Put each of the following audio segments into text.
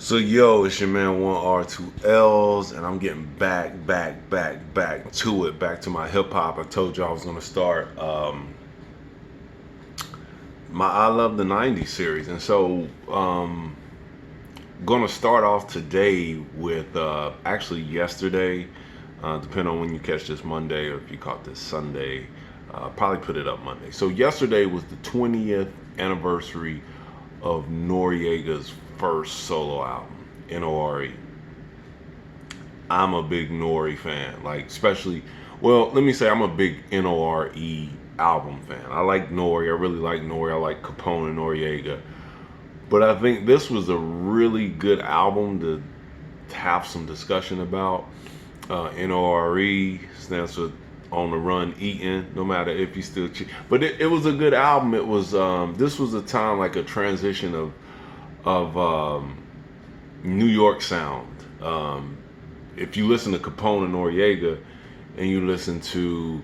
So yo, it's your man 1R2Ls, and I'm getting back to it, back to my hip hop. I told you I was gonna start my I Love the '90s series, and so gonna start off today with actually yesterday, depending on when you catch this Monday or if you caught this Sunday, probably put it up Monday. So yesterday was the 20th anniversary of Noriega's first solo album, NORE. I'm a big NORE fan, like especially, well, let me say I'm a big NORE album fan. I like NORE, I really like NORE, I like Capone and Noriega. But I think this was a really good album to have some discussion about. NORE stands for On the Run Eating, no matter if you still cheat. But it was a good album. It was this was a time like a transition of New York sound. If you listen to Capone and Noriega and you listen to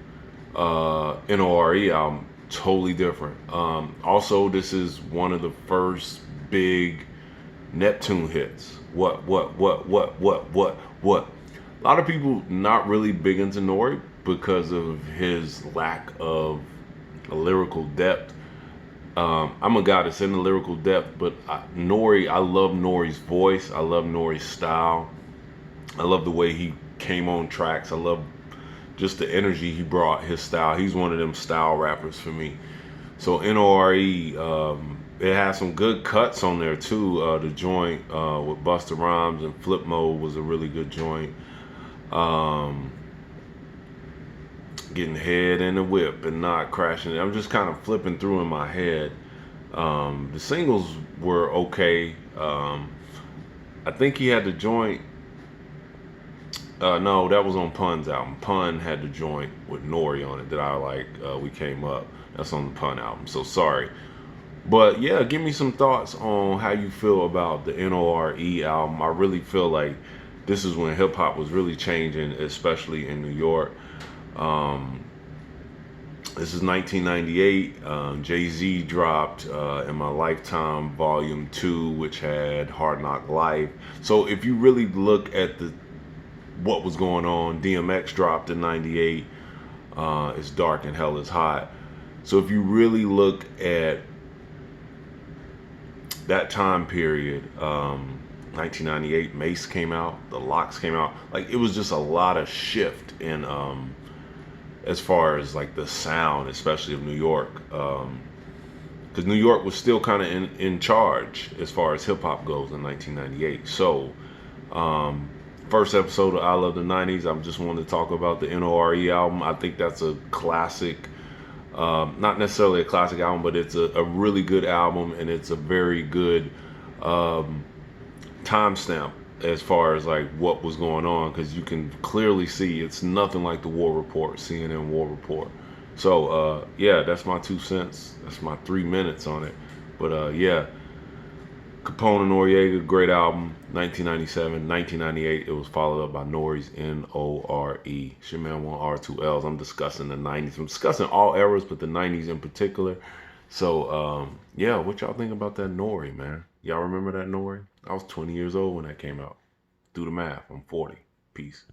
NORE album, totally different. Also, this is one of the first big Neptune hits. What? A lot of people not really big into Nori because of his lack of a lyrical depth. I'm a guy that's in the lyrical depth, but Nori, I love Nori's voice. I love Nori's style. I love the way he came on tracks. I love just the energy he brought, his style. He's one of them style rappers for me. So NORE, it has some good cuts on there too. The joint with Busta Rhymes and Flip Mode was a really good joint. Getting head in the whip and not crashing it. I'm just kind of flipping through in my head. The singles were okay. I think he had the joint. No, that was on Pun's album. Pun had the joint with Nori on it that I like. We Came Up. That's on the Pun album. So sorry. But yeah, give me some thoughts on how you feel about the NORE album. I really feel like this is when hip hop was really changing, especially in New York. This is 1998. Jay-Z dropped In My Lifetime Volume 2, which had Hard Knock Life. So if you really look at what was going on, DMX dropped in 98. It's Dark and Hell is Hot. So if you really look at that time period, 1998, Mace came out, The Locks came out. Like, it was just a lot of shift in as far as like the sound, especially of New York, because New York was still kind of in charge as far as hip hop goes in 1998. So first episode of I Love the '90s, I just wanted to talk about the NORE album. I think that's a classic. Not necessarily a classic album, but it's a really good album, and it's a very good timestamp as far as like what was going on, because you can clearly see it's nothing like the War Report, CNN War Report. So yeah, that's my 2 cents. That's my 3 minutes on it. But yeah, Capone and Noriega, great album. 1997, 1998, it was followed up by Nori's NORE. It's your man 1R2Ls. I'm discussing the 90s. I'm discussing all eras, but the 90s in particular. So yeah, what y'all think about that NORE, man? Y'all remember that NORE? I was 20 years old when that came out. Do the math. I'm 40. Peace.